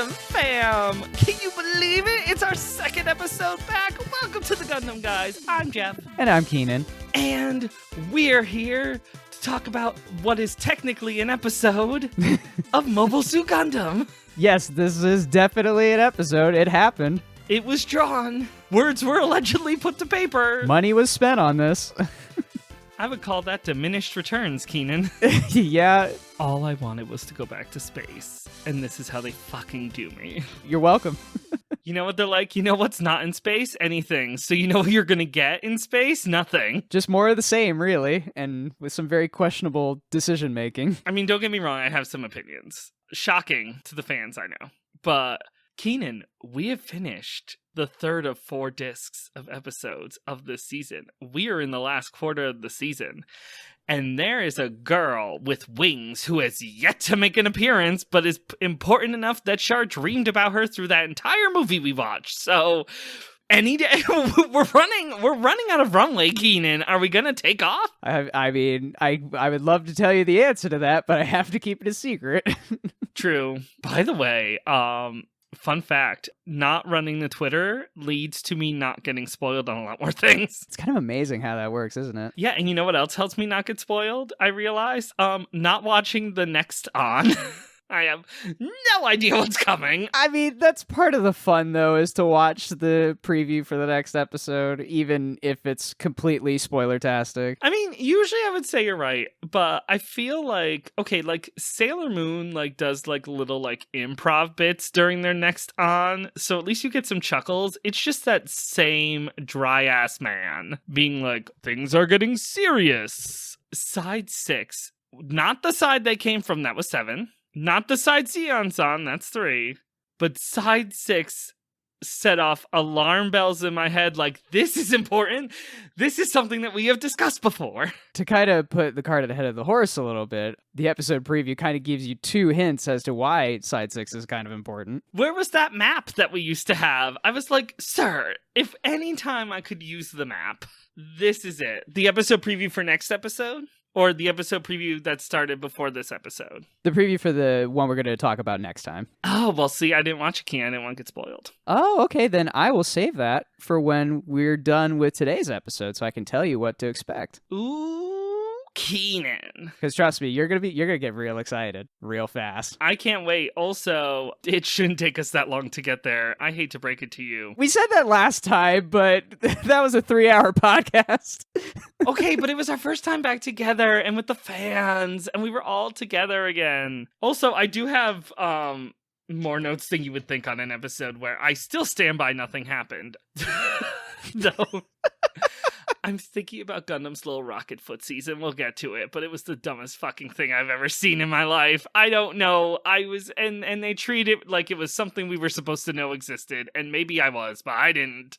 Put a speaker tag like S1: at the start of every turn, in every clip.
S1: Gundam fam! Can you believe it? It's our second episode back. Welcome to the Gundam Guys. I'm Jeff.
S2: And I'm Keenan.
S1: And we're here to talk about what is technically an episode of Mobile Suit Gundam.
S2: Yes, this is definitely an episode. It happened.
S1: It was drawn. Words were allegedly put to paper.
S2: Money was spent on this.
S1: I would call that diminished returns, Keenan.
S2: Yeah.
S1: All I wanted was to go back to space, and this is how they fucking do me.
S2: You're welcome.
S1: You know what they're like? You know what's not in space? Anything. So you know what you're going to get in space? Nothing.
S2: Just more of the same, really, and with some very questionable decision making.
S1: I mean, don't get me wrong, I have some opinions. Shocking to the fans, I know. But Keenan, we have finished the third of 4 discs of episodes of this season. We are in the last quarter of the season. And there is a girl with wings who has yet to make an appearance, but is important enough that Char dreamed about her through that entire movie we watched. So any day, we're running out of runway, Keenan. Are we gonna take off?
S2: I mean, I would love to tell you the answer to that, but I have to keep it a secret.
S1: True. By the way, fun fact, not running the Twitter leads to me not getting spoiled on a lot more things.
S2: It's kind of amazing how that works, isn't it?
S1: Yeah, and you know what else helps me not get spoiled? I realized not watching the next on. I have no idea what's coming.
S2: I mean, that's part of the fun, though, is to watch the preview for the next episode, even if it's completely spoiler-tastic.
S1: I mean, usually I would say you're right, but I feel like, okay, like Sailor Moon does little improv bits during their next on, so at least you get some chuckles. It's just that same dry-ass man being like, things are getting serious. Side 6, not the side they came from, that was 7. Not the side Sion's on, that's 3. But side 6 set off alarm bells in my head like, this is important. This is something that we have discussed before.
S2: To kind of put the cart ahead of the horse a little bit, the episode preview kind of gives you 2 hints as to why side 6 is kind of important.
S1: Where was that map that we used to have? I was like, sir, if any time I could use the map, this is it. The episode preview for next episode? Or the episode preview that started before this episode?
S2: The preview for the one we're going to talk about next time.
S1: Oh, well, see, I didn't watch it, Ken. I didn't want to get spoiled.
S2: Oh, okay, then I will save that for when we're done with today's episode so I can tell you what to expect.
S1: Ooh, Keenan.
S2: Because trust me, you're gonna get real excited real fast.
S1: I can't wait. Also, it shouldn't take us that long to get there. I hate to break it to you.
S2: We said that last time, but that was a 3-hour podcast.
S1: Okay, but it was our first time back together and with the fans, and we were all together again. Also, I do have more notes than you would think on an episode where I still stand by nothing happened. Though I'm thinking about Gundam's little rocket foot season. We'll get to it, but it was the dumbest fucking thing I've ever seen in my life. I don't know. And they treat it like it was something we were supposed to know existed, and maybe I was, but I didn't.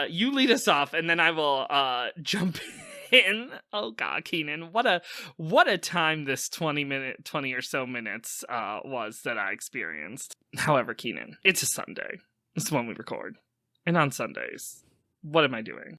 S1: You lead us off, and then I will jump in. Oh God, Keenan, what a time this 20 or so minutes was that I experienced. However, Keenan, it's a Sunday. It's when we record, and on Sundays, what am I doing?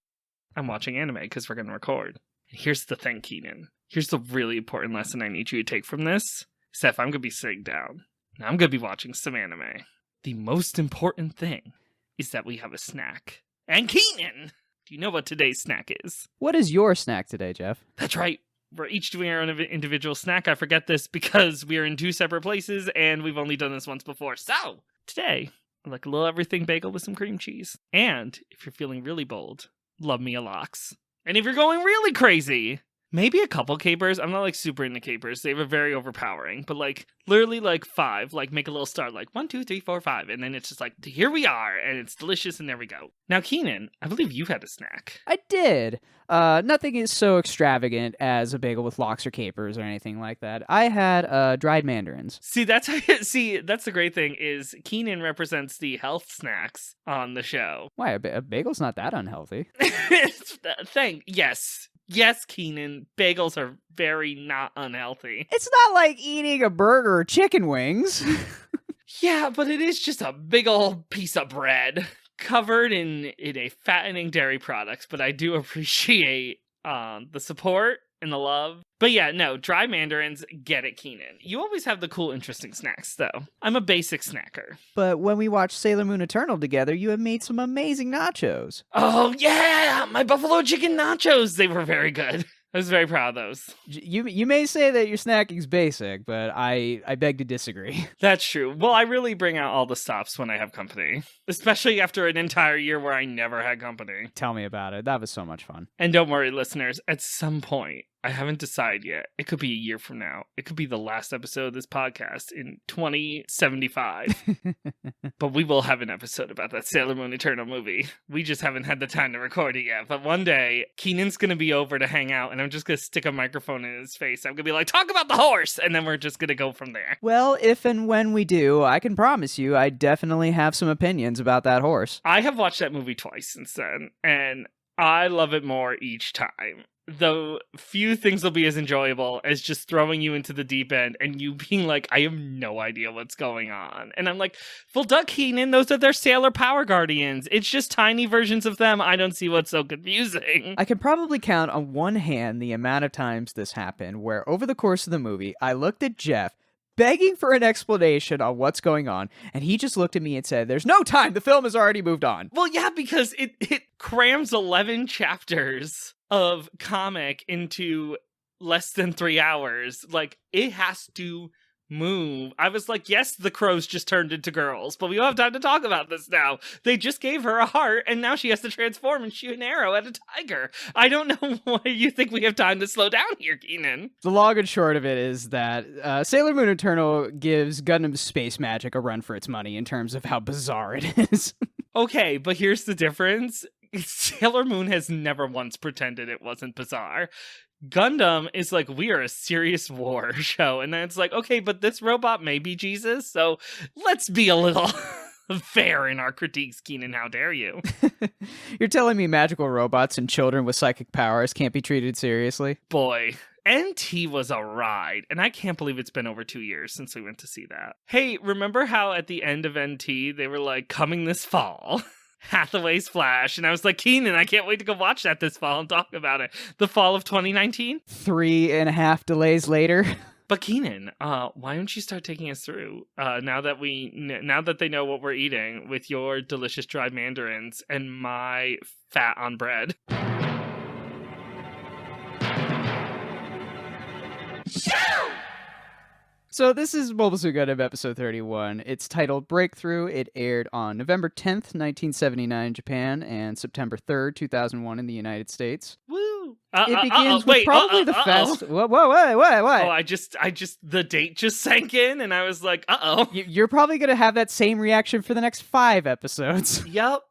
S1: I'm watching anime because we're going to record. And here's the thing, Keenan. Here's the really important lesson I need you to take from this. Is that if I'm going to be sitting down and I'm going to be watching some anime, the most important thing is that we have a snack. And Keenan, do you know what today's snack is?
S2: What is your snack today, Jeff?
S1: That's right. We're each doing our own individual snack. I forget this because we're in 2 separate places and we've only done this once before. So, today, I like a little everything bagel with some cream cheese. And if you're feeling really bold, love me a lox. And if you're going really crazy, maybe a couple capers. I'm not super into capers. They were very overpowering, but literally 5, make a little star, 1, 2, 3, 4, 5. And then it's just here we are. And it's delicious. And there we go. Now, Keenan, I believe you had a snack.
S2: I did. Nothing is so extravagant as a bagel with lox or capers or anything like that. I had dried mandarins.
S1: See, that's the great thing is Keenan represents the health snacks on the show.
S2: Why, a bagel's not that unhealthy.
S1: Yes, Keenan, bagels are very not unhealthy.
S2: It's not like eating a burger or chicken wings.
S1: Yeah, but it is just a big old piece of bread covered in a fattening dairy product. But I do appreciate the support and the love. But yeah, no, dry mandarins, get it, Keenan. You always have the cool, interesting snacks, though. I'm a basic snacker.
S2: But when we watched Sailor Moon Eternal together, you have made some amazing nachos.
S1: Oh, yeah! My buffalo chicken nachos! They were very good. I was very proud of those.
S2: You may say that your snacking's basic, but I beg to disagree.
S1: That's true. Well, I really bring out all the stops when I have company, especially after an entire year where I never had company.
S2: Tell me about it. That was so much fun.
S1: And don't worry, listeners, at some point, I haven't decided yet. It could be a year from now. It could be the last episode of this podcast in 2075. But we will have an episode about that Sailor Moon Eternal movie. We just haven't had the time to record it yet. But one day, Keenan's going to be over to hang out, and I'm just going to stick a microphone in his face. I'm going to be like, talk about the horse! And then we're just going to go from there.
S2: Well, if and when we do, I can promise you I definitely have some opinions about that horse.
S1: I have watched that movie twice since then, and I love it more each time. Though few things will be as enjoyable as just throwing you into the deep end and you being like, I have no idea what's going on. And I'm like, well, duh, Keenan, those are their Sailor Power Guardians. It's just tiny versions of them. I don't see what's so confusing.
S2: I can probably count on one hand the amount of times this happened where over the course of the movie, I looked at Jeff begging for an explanation on what's going on, and he just looked at me and said, there's no time, the film has already moved on.
S1: Well, yeah, because it crams 11 chapters of comic into less than 3 hours. Like, it has to move. I was like, yes, the crows just turned into girls, but we don't have time to talk about this now. They just gave her a heart, and now she has to transform and shoot an arrow at a tiger. I don't know why you think we have time to slow down here, Keenan.
S2: The long and short of it is that Sailor Moon Eternal gives Gundam space magic a run for its money in terms of how bizarre it is.
S1: Okay, but here's the difference. Sailor Moon has never once pretended it wasn't bizarre. Gundam is like, we are a serious war show. And then it's like, okay, but this robot may be Jesus, so let's be a little fair in our critiques, Keenan. How dare you?
S2: You're telling me magical robots and children with psychic powers can't be treated seriously?
S1: Boy, NT was a ride, and I can't believe it's been over 2 years since we went to see that. Hey, remember how at the end of NT, they were like, coming this fall? Hathaway's Flash, and I was like, Keenan, I can't wait to go watch that this fall and talk about it. The fall of 2019?
S2: 3.5 delays later.
S1: But Keenan, why don't you start taking us through now that they know what we're eating with your delicious dried mandarins and my fat on bread?
S2: So this is Mobile Suit Gundam episode 31. It's titled Breakthrough. It aired on November 10th, 1979 in Japan and September 3rd, 2001 in the United States.
S1: Woo!
S2: It begins with probably the fast... Whoa, what?
S1: Oh, I just, the date just sank in and I was like, uh-oh.
S2: You're probably going to have that same reaction for the next 5 episodes.
S1: Yep.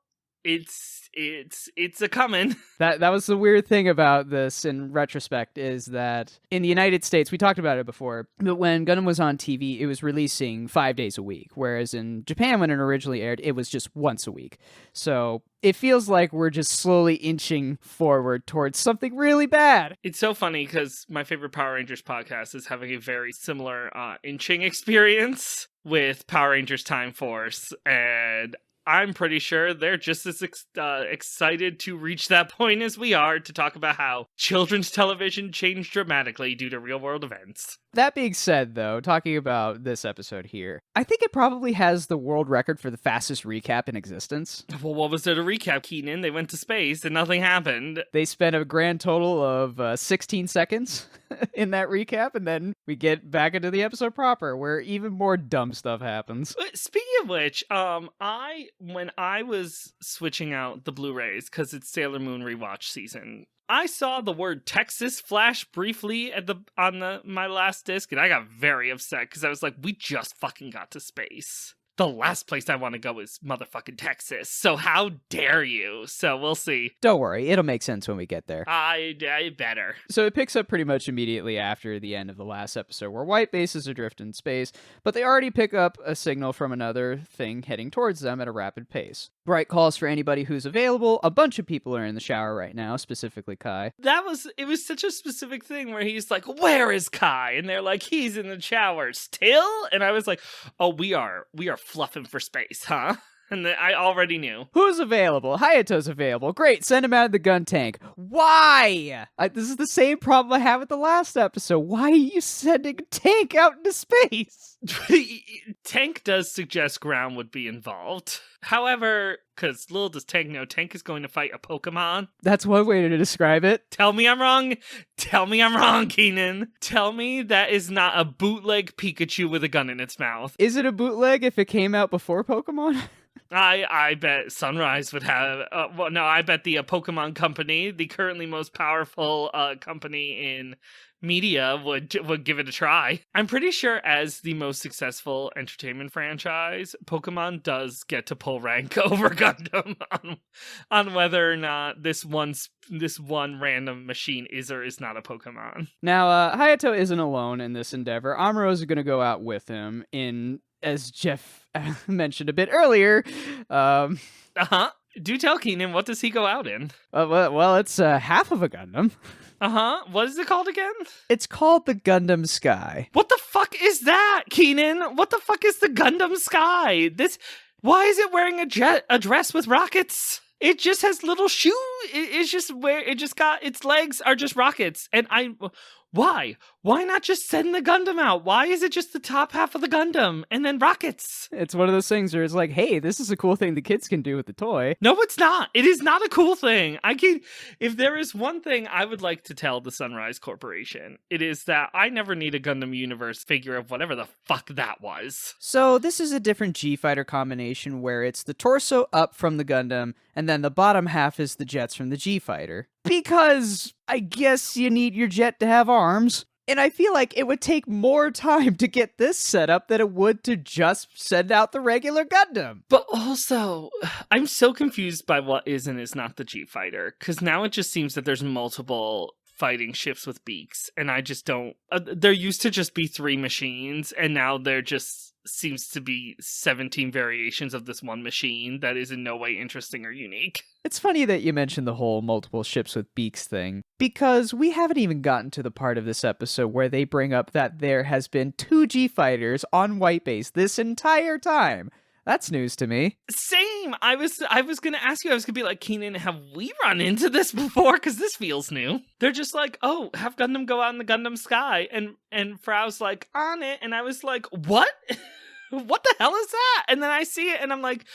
S1: It's a coming.
S2: That was the weird thing about this in retrospect is that in the United States, we talked about it before, but when Gundam was on TV, it was releasing 5 days a week, whereas in Japan, when it originally aired, it was just once a week. So it feels like we're just slowly inching forward towards something really bad.
S1: It's so funny because my favorite Power Rangers podcast is having a very similar inching experience with Power Rangers Time Force, and I'm pretty sure they're just as excited to reach that point as we are to talk about how children's television changed dramatically due to real-world events.
S2: That being said, though, talking about this episode here, I think it probably has the world record for the fastest recap in existence.
S1: Well, what was there to recap, Keenan? They went to space and nothing happened.
S2: They spent a grand total of 16 seconds in that recap, and then we get back into the episode proper, where even more dumb stuff happens.
S1: Speaking of which, when I was switching out the Blu-rays, because it's Sailor Moon rewatch season, I saw the word Texas flash briefly on my last disc, and I got very upset because I was like, we just fucking got to space. The last place I want to go is motherfucking Texas, so how dare you? So we'll see.
S2: Don't worry, it'll make sense when we get there.
S1: I better.
S2: So it picks up pretty much immediately after the end of the last episode, where white bases adrift in space, but they already pick up a signal from another thing heading towards them at a rapid pace. Bright calls for anybody who's available. A bunch of people are in the shower right now, specifically Kai.
S1: It was such a specific thing where he's like, where is Kai? And they're like, he's in the shower still? And I was like, oh, we are fluffing for space, huh? And I already knew.
S2: Who's available? Hayato's available. Great, send him out of the gun tank. Why? This is the same problem I had with the last episode. Why are you sending a tank out into space?
S1: Tank does suggest ground would be involved. However, because little does Tank know, Tank is going to fight a Pokemon.
S2: That's one way to describe it.
S1: Tell me I'm wrong. Tell me I'm wrong, Keenan. Tell me that is not a bootleg Pikachu with a gun in its mouth.
S2: Is it a bootleg if it came out before Pokemon?
S1: I bet Sunrise would have. I bet the Pokemon Company, the currently most powerful company in media, would give it a try. I'm pretty sure as the most successful entertainment franchise, Pokemon does get to pull rank over Gundam on whether or not this one random machine is or is not a Pokemon.
S2: Now, Hayato isn't alone in this endeavor. Amuro is going to go out with him in, as Jeff mentioned a bit earlier.
S1: Do tell Keenan, what does he go out in?
S2: Well, it's half of a Gundam.
S1: What is it called again?
S2: It's called the Gundam Sky.
S1: What the fuck is that, Keenan? What the fuck is the Gundam Sky? Why is it wearing a dress with rockets? It just has little shoes. Its legs are just rockets. And why? Why not just send the Gundam out? Why is it just the top half of the Gundam and then rockets?
S2: It's one of those things where it's like, hey, this is a cool thing the kids can do with the toy.
S1: No, it's not. It is not a cool thing. If there is one thing I would like to tell the Sunrise Corporation, it is that I never need a Gundam Universe figure of whatever the fuck that was.
S2: So this is a different G-Fighter combination where it's the torso up from the Gundam, and then the bottom half is the jets from the G-Fighter. Because I guess you need your jet to have arms. And I feel like it would take more time to get this set up than it would to just send out the regular Gundam.
S1: But also, I'm so confused by what is and is not the G-Fighter. Because now it just seems that there's multiple fighting ships with beaks. And I just don't... there used to just be 3 machines. And now there just seems to be 17 variations of this one machine that is in no way interesting or unique.
S2: It's funny that you mentioned the whole multiple ships with beaks thing, because we haven't even gotten to the part of this episode where they bring up that there has been 2 G-Fighters on White Base this entire time. That's news to me.
S1: Same. I was going to ask you, I was going to be like, Keenan, have we run into this before? Because this feels new. They're just like, oh, have Gundam go out in the Gundam Sky. And Frau's like, on it. And I was like, what? What the hell is that? And then I see it and I'm like,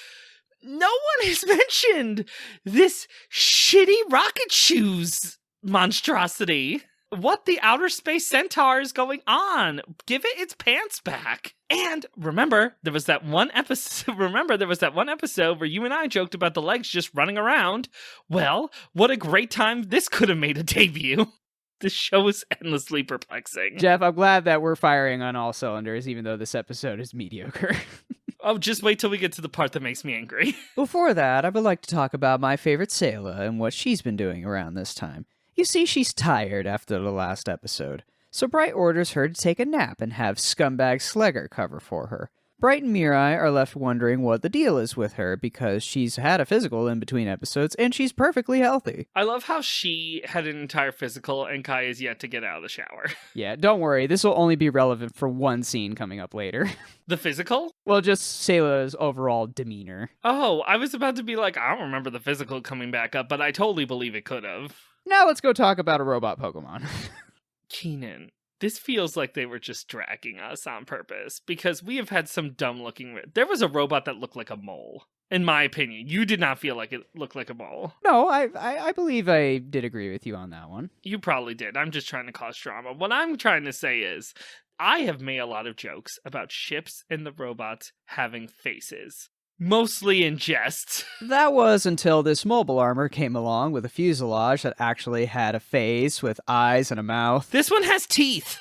S1: no one has mentioned this shitty rocket shoes monstrosity. What the outer space centaur is going on? Give it its pants back. And remember, there was that one episode where you and I joked about the legs just running around. Well, what a great time this could have made a debut. This show is endlessly perplexing.
S2: Jeff, I'm glad that we're firing on all cylinders, even though this episode is mediocre.
S1: Oh, just wait till we get to the part that makes me angry.
S2: Before that, I would like to talk about my favorite Sayla and what she's been doing around this time. You see, she's tired after the last episode, so Bright orders her to take a nap and have scumbag Slegger cover for her. Bright and Mirai are left wondering what the deal is with her because she's had a physical in between episodes and she's perfectly healthy.
S1: I love how she had an entire physical and Kai is yet to get out of the shower.
S2: Yeah, don't worry, this will only be relevant for one scene coming up later.
S1: The physical?
S2: Well, just Sayla's overall demeanor.
S1: Oh, I was about to be like, I don't remember the physical coming back up, but I totally believe it could have.
S2: Now let's go talk about a robot Pokemon.
S1: Keenan, this feels like they were just dragging us on purpose, because we have had some dumb looking... There was a robot that looked like a mole, in my opinion. You did not feel like it looked like a mole.
S2: No, I believe I did agree with you on that one.
S1: You probably did. I'm just trying to cause drama. What I'm trying to say is, I have made a lot of jokes about ships and the robots having faces. Mostly in jest.
S2: That was until this mobile armor came along with a fuselage that actually had a face with eyes and a mouth.
S1: This one has teeth.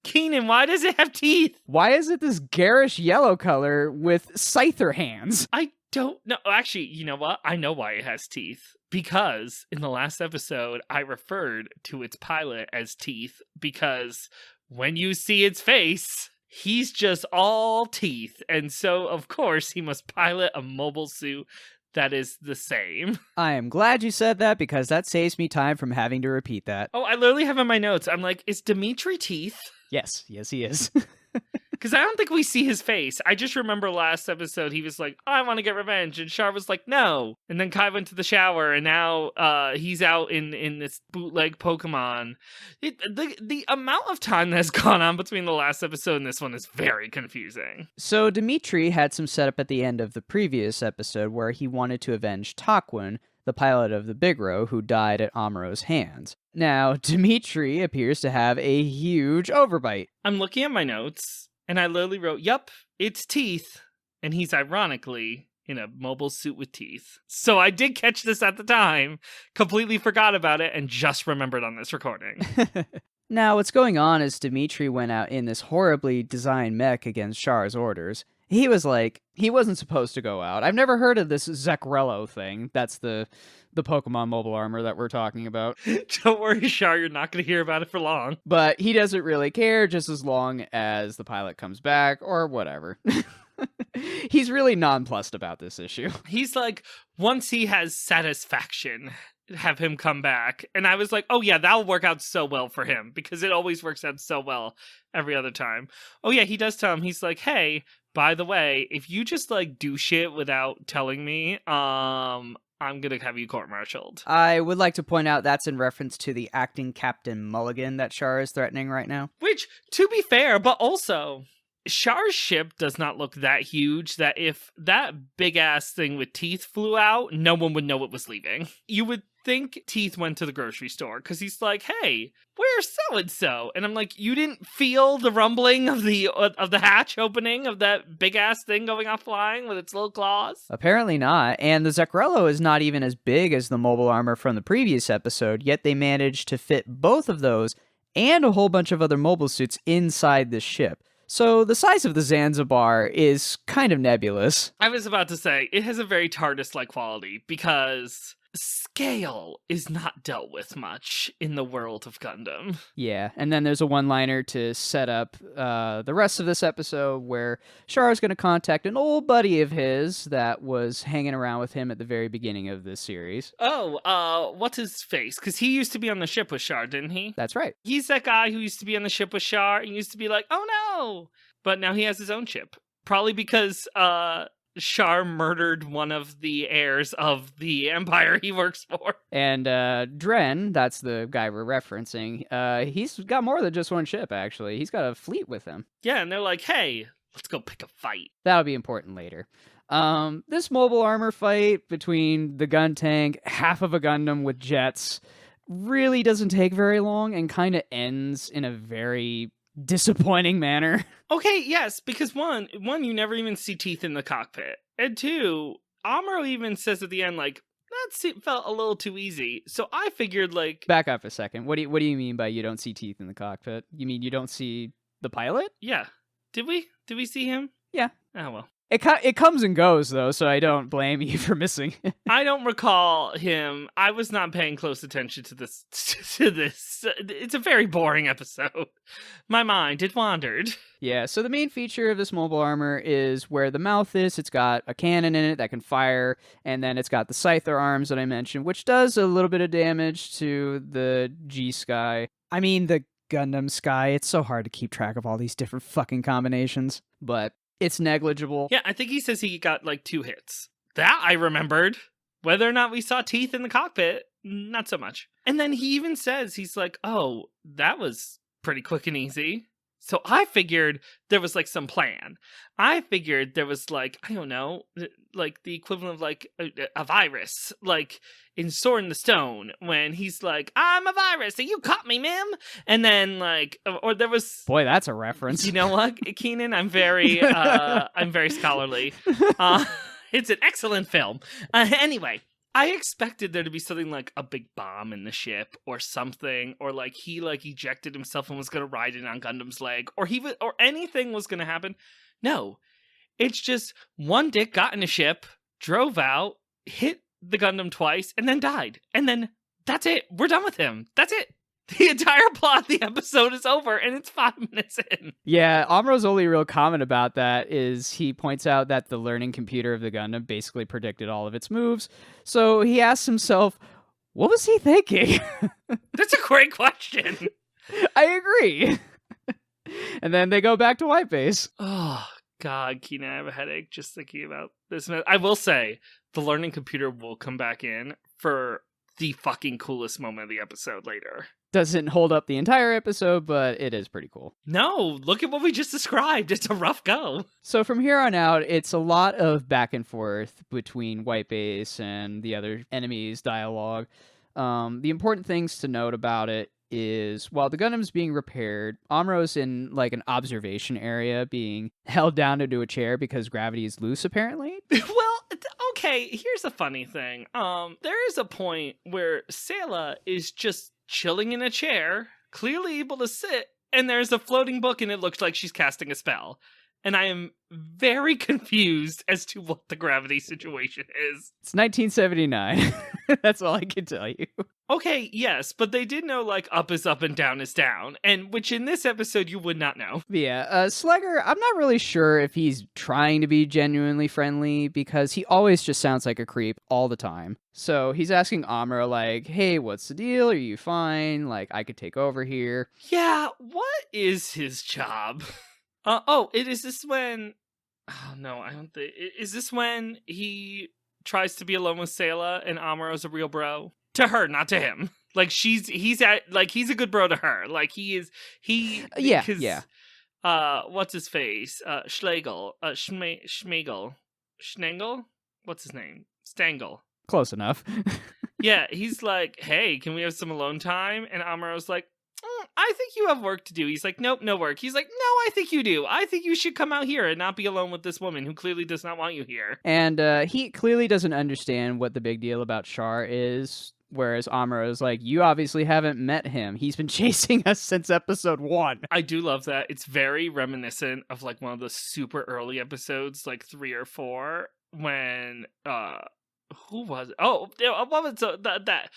S1: Keenan, why does it have teeth?
S2: Why is it this garish yellow color with scyther hands?
S1: I don't know. Actually, you know what? I know why it has teeth. Because in the last episode, I referred to its pilot as Teeth because when you see its face... he's just all teeth, and so, of course, he must pilot a mobile suit that is the same.
S2: I am glad you said that, because that saves me time from having to repeat that.
S1: Oh, I literally have in my notes, I'm like, is Dimitri Teeth?
S2: Yes, he is.
S1: Because I don't think we see his face. I just remember last episode he was like, I want to get revenge. And Char was like, no. And then Kai went to the shower and now he's out in this bootleg Pokemon. The amount of time that's gone on between the last episode and this one is very confusing.
S2: So Dimitri had some setup at the end of the previous episode where he wanted to avenge Takwin, the pilot of the Bigro who died at Amuro's hands. Now, Dimitri appears to have a huge overbite.
S1: I'm looking at my notes, and I literally wrote, yup, it's Teeth. And he's ironically in a mobile suit with teeth. So I did catch this at the time, completely forgot about it, and just remembered on this recording.
S2: Now, what's going on is Dimitri went out in this horribly designed mech against Char's orders. He was like, he wasn't supposed to go out. I've never heard of this Zekrello thing. That's the Pokemon mobile armor that we're talking about.
S1: Don't worry, Char, you're not going to hear about it for long.
S2: But he doesn't really care just as long as the pilot comes back or whatever. He's really nonplussed about this issue.
S1: He's like, once he has satisfaction, have him come back. And I was like, oh yeah, that'll work out so well for him because it always works out so well every other time. Oh yeah, he does tell him, he's like, hey, by the way, if you just like do shit without telling me, I'm gonna have you court-martialed.
S2: I would like to point out that's in reference to the acting Captain Mulligan that Char is threatening right now.
S1: Which, to be fair, but also, Char's ship does not look that huge that if that big-ass thing with teeth flew out, no one would know it was leaving. You would think Teeth went to the grocery store, because he's like, hey, where's so-and-so? And I'm like, you didn't feel the rumbling of the hatch opening of that big-ass thing going off flying with its little claws?
S2: Apparently not, and the Zekrello is not even as big as the mobile armor from the previous episode, yet they managed to fit both of those and a whole bunch of other mobile suits inside this ship. So the size of the Zanzibar is kind of nebulous.
S1: I was about to say, it has a very TARDIS-like quality, because scale is not dealt with much in the world of Gundam.
S2: Yeah, and then there's a one-liner to set up the rest of this episode where Char is going to contact an old buddy of his that was hanging around with him at the very beginning of this series.
S1: Oh, what's his face? Because he used to be on the ship with Char, didn't he?
S2: That's right.
S1: He's that guy who used to be on the ship with Char and used to be like, oh no! But now he has his own ship. Probably because, Char murdered one of the heirs of the empire he works for.
S2: And Dren, that's the guy we're referencing, he's got more than just one ship, actually. He's got a fleet with him.
S1: Yeah, and they're like, hey, let's go pick a fight.
S2: That'll be important later. This mobile armor fight between the gun tank, half of a Gundam with jets, really doesn't take very long and kind of ends in a very disappointing manner.
S1: Okay, yes, because one, you never even see Teeth in the cockpit. And two, Amuro even says at the end, like, that felt a little too easy. So I figured, like...
S2: Back up a second. What do you mean by you don't see Teeth in the cockpit? You mean you don't see the pilot?
S1: Yeah. Did we? Did we see him?
S2: Yeah.
S1: Oh, well.
S2: It comes and goes, though, so I don't blame you for missing.
S1: I don't recall him. I was not paying close attention to this. It's a very boring episode. My mind, it wandered.
S2: Yeah, so the main feature of this mobile armor is where the mouth is. It's got a cannon in it that can fire, and then it's got the Scyther arms that I mentioned, which does a little bit of damage to the G-Sky. I mean, the Gundam Sky. It's so hard to keep track of all these different fucking combinations, but... it's negligible.
S1: Yeah, I think he says he got like 2 hits. That I remembered. Whether or not we saw Teeth in the cockpit, not so much. And then he even says, he's like, oh, that was pretty quick and easy. So I figured there was like some plan. I figured there was like, I don't know, like the equivalent of like a virus, like in Sword in the Stone, when he's like, I'm a virus, and you caught me, Mim. And then like, or there was...
S2: Boy, that's a reference.
S1: You know what, Keenan? I'm very scholarly. It's an excellent film. Anyway. I expected there to be something like a big bomb in the ship or something, or like he like ejected himself and was going to ride it on Gundam's leg, or anything was going to happen. No, it's just one dick got in a ship, drove out, hit the Gundam twice, and then died. And then that's it. We're done with him. That's it. The entire plot of the episode is over, and it's 5 minutes in.
S2: Yeah, Amuro's only real comment about that is he points out that the learning computer of the Gundam basically predicted all of its moves. So he asks himself, what was he thinking?
S1: That's a great question.
S2: I agree. And then they go back to White Base.
S1: Oh, God, Keenan, I have a headache just thinking about this. I will say, the learning computer will come back in for the fucking coolest moment of the episode later.
S2: Doesn't hold up the entire episode, but it is pretty cool.
S1: No, look at what we just described. It's a rough go.
S2: So from here on out, it's a lot of back and forth between White Base and the other enemies' dialogue. The important things to note about it is while the Gundam's being repaired, Amuro's in like an observation area being held down into a chair because gravity is loose, apparently.
S1: Well, okay, here's a funny thing. There is a point where Sayla is just chilling in a chair, clearly able to sit, and there's a floating book and it looks like she's casting a spell. And I am very confused as to what the gravity situation is.
S2: It's 1979. That's all I can tell you.
S1: Okay, yes, but they did know, like, up is up and down is down, and which in this episode you would not know.
S2: Yeah, Slegger, I'm not really sure if he's trying to be genuinely friendly, because he always just sounds like a creep all the time. So he's asking Amuro, like, hey, what's the deal? Are you fine? Like, I could take over here.
S1: Yeah, what is his job? Is this when... Oh, no, I don't think... Is this when he tries to be alone with Sayla and Amuro's a real bro? To her, not to him. Like, he's a good bro to her. Like,
S2: Yeah.
S1: What's his face? Schlegel. Schmegel. Schnengel? What's his name? Stangle.
S2: Close enough.
S1: Yeah, he's like, hey, can we have some alone time? And Amuro's like, I think you have work to do. He's like, nope, no work. He's like, no, I think you do. I think you should come out here and not be alone with this woman who clearly does not want you here.
S2: And he clearly doesn't understand what the big deal about Char is. Whereas Amuro is like, you obviously haven't met him. He's been chasing us since episode 1.
S1: I do love that. It's very reminiscent of like one of the super early episodes, like 3 or 4, when who was it? Oh, what was that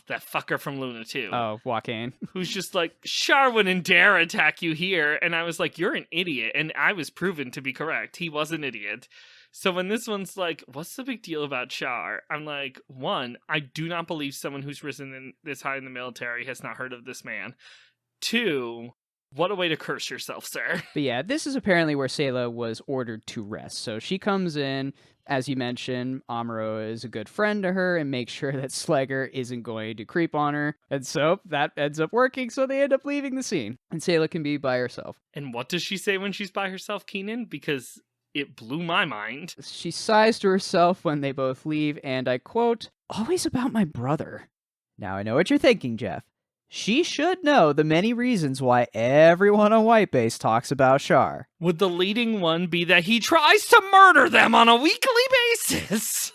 S1: fucker from Luna 2?
S2: Oh, Joaquin.
S1: Who's just like, Char wouldn't dare attack you here. And I was like, you're an idiot. And I was proven to be correct. He was an idiot. So when this one's like, what's the big deal about Char? I'm like, 1, I do not believe someone who's risen this high in the military has not heard of this man. 2, what a way to curse yourself, sir.
S2: But yeah, this is apparently where Sayla was ordered to rest. So she comes in, as you mentioned, Amuro is a good friend to her and makes sure that Slegger isn't going to creep on her. And so that ends up working, so they end up leaving the scene. And Sayla can be by herself.
S1: And what does she say when she's by herself, Keenan? Because it blew my mind.
S2: She sighs to herself when they both leave, and I quote, always about my brother. Now I know what you're thinking, Jeff. She should know the many reasons why everyone on White Base talks about Char.
S1: Would the leading one be that he tries to murder them on a weekly basis?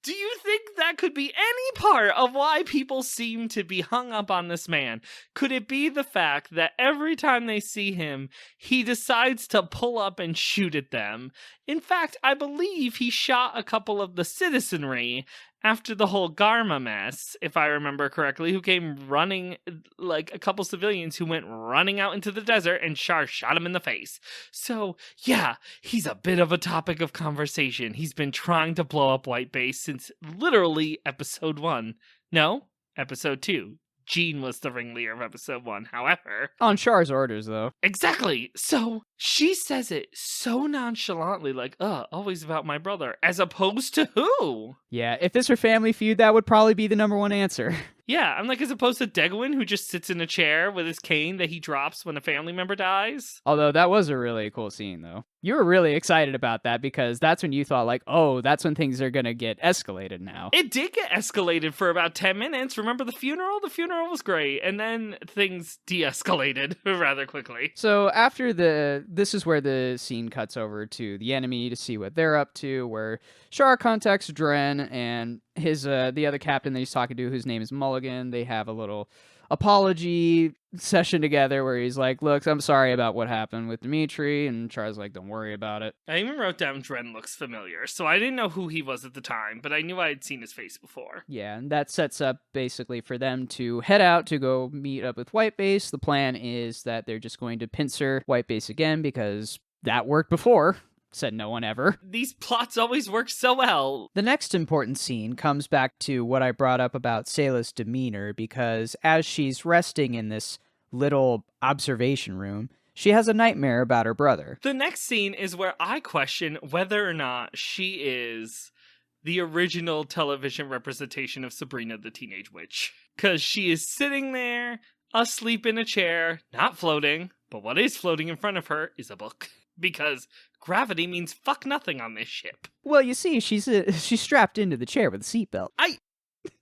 S1: Do you think that could be any part of why people seem to be hung up on this man? Could it be the fact that every time they see him, he decides to pull up and shoot at them? In fact, I believe he shot a couple of the citizenry after the whole Garma mess, if I remember correctly, who came running, like a couple civilians who went running out into the desert, and Char shot him in the face. So, yeah, he's a bit of a topic of conversation. He's been trying to blow up White Base since literally episode 1. No, episode 2. Jean was the ringleader of episode 1, however.
S2: On Char's orders, though.
S1: Exactly. So she says it so nonchalantly, like, always about my brother, as opposed to who?
S2: Yeah, if this were Family Feud, that would probably be the number 1 answer.
S1: Yeah, I'm like, as opposed to Degwin, who just sits in a chair with his cane that he drops when a family member dies.
S2: Although that was a really cool scene, though. You were really excited about that because that's when you thought, like, oh, that's when things are going to get escalated now.
S1: It did get escalated for about 10 minutes. Remember the funeral? The funeral was great. And then things de-escalated rather quickly.
S2: So after this is where the scene cuts over to the enemy to see what they're up to, where Char contacts Dren and his the other captain that he's talking to, whose name is Mulligan. They have a little apology session together where he's like, look, I'm sorry about what happened with Dimitri, and Char's like, don't worry about it.
S1: I even wrote down Dren looks familiar, so I didn't know who he was at the time, but I knew I had seen his face before.
S2: Yeah, and that sets up basically for them to head out to go meet up with White Base. The plan is that they're just going to pincer White Base again because that worked before. Said no one ever.
S1: These plots always work so well.
S2: The next important scene comes back to what I brought up about Sayla's demeanor, because as she's resting in this little observation room, she has a nightmare about her brother.
S1: The next scene is where I question whether or not she is the original television representation of Sabrina the Teenage Witch. Because she is sitting there, asleep in a chair, not floating, but what is floating in front of her is a book. Because gravity means fuck nothing on this ship.
S2: Well, you see, she's strapped into the chair with a seatbelt.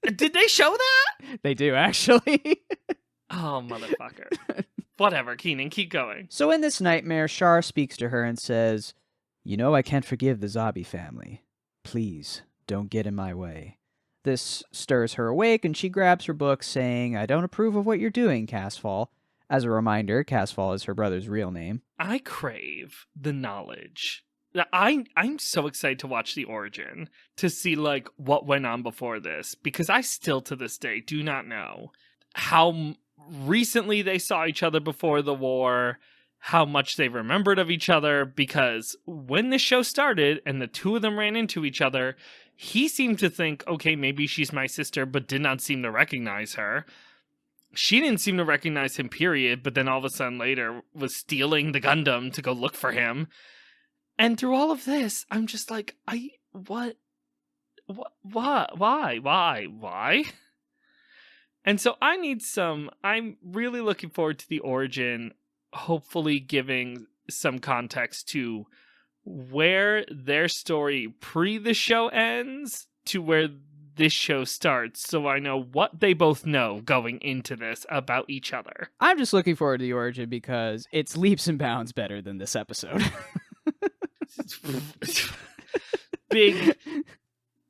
S1: Did they show that?
S2: They do, actually.
S1: Oh, motherfucker. Whatever, Keenan, keep going.
S2: So in this nightmare, Char speaks to her and says, "You know I can't forgive the Zabi family. Please, don't get in my way." This stirs her awake, and she grabs her book, saying, "I don't approve of what you're doing, Casfall." As a reminder, Casfall is her brother's real name.
S1: I crave the knowledge. I'm so excited to watch the origin, to see, like, what went on before this, because I still, to this day, do not know how recently they saw each other before the war, how much they remembered of each other, because when the show started and the two of them ran into each other, he seemed to think, okay, maybe she's my sister, but did not seem to recognize her. She didn't seem to recognize him, period, but then all of a sudden later was stealing the Gundam to go look for him. And through all of this, I'm just like, why? And so I'm really looking forward to the origin, hopefully giving some context to where their story pre the show ends to where this show starts, so I know what they both know going into this about each other.
S2: I'm just looking forward to the origin because it's leaps and bounds better than this episode.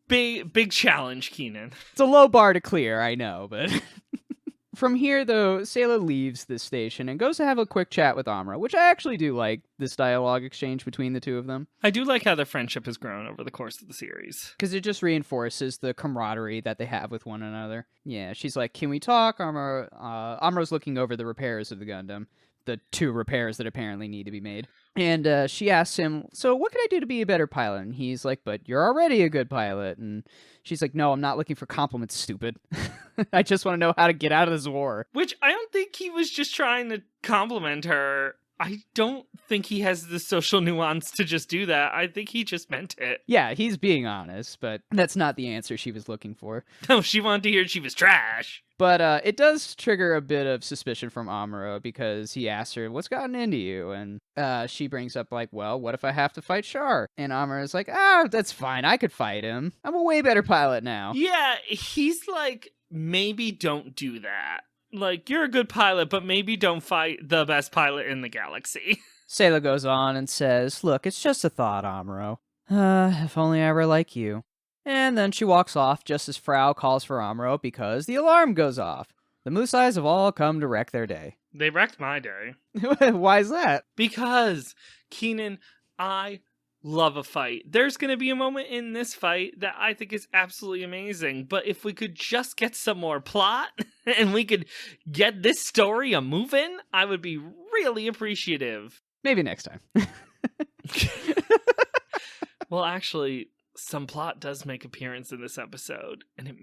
S1: Big challenge, Keenan.
S2: It's a low bar to clear, I know, but... From here, though, Sayla leaves the station and goes to have a quick chat with Amuro, which I actually do like, this dialogue exchange between the two of them.
S1: I do like how their friendship has grown over the course of the series.
S2: Because it just reinforces the camaraderie that they have with one another. Yeah, she's like, "Can we talk?" Amuro's looking over the repairs of the Gundam. The 2 repairs that apparently need to be made. And she asks him, "So what can I do to be a better pilot?" And he's like, "But you're already a good pilot." And she's like, "No, I'm not looking for compliments, stupid. I just want to know how to get out of this war."
S1: Which I don't think he was just trying to compliment her. I don't think he has the social nuance to just do that. I think he just meant it.
S2: Yeah, he's being honest, but that's not the answer she was looking for.
S1: No, she wanted to hear she was trash.
S2: But it does trigger a bit of suspicion from Amuro because he asks her, "What's gotten into you?" And she brings up, like, "Well, what if I have to fight Char?" And Amuro's like, "That's fine. I could fight him. I'm a way better pilot now."
S1: Yeah, he's like, maybe don't do that. Like, you're a good pilot, but maybe don't fight the best pilot in the galaxy.
S2: Sayla goes on and says, "Look, it's just a thought, Amuro. If only I were like you." And then she walks off just as Frau calls for Amuro because the alarm goes off. The Musais have all come to wreck their day.
S1: They wrecked my day.
S2: Why is that?
S1: Because, Keenan, I love a fight. There's going to be a moment in this fight that I think is absolutely amazing. But if we could just get some more plot and we could get this story a moving, I would be really appreciative.
S2: Maybe next time.
S1: Well, actually, some plot does make appearance in this episode, and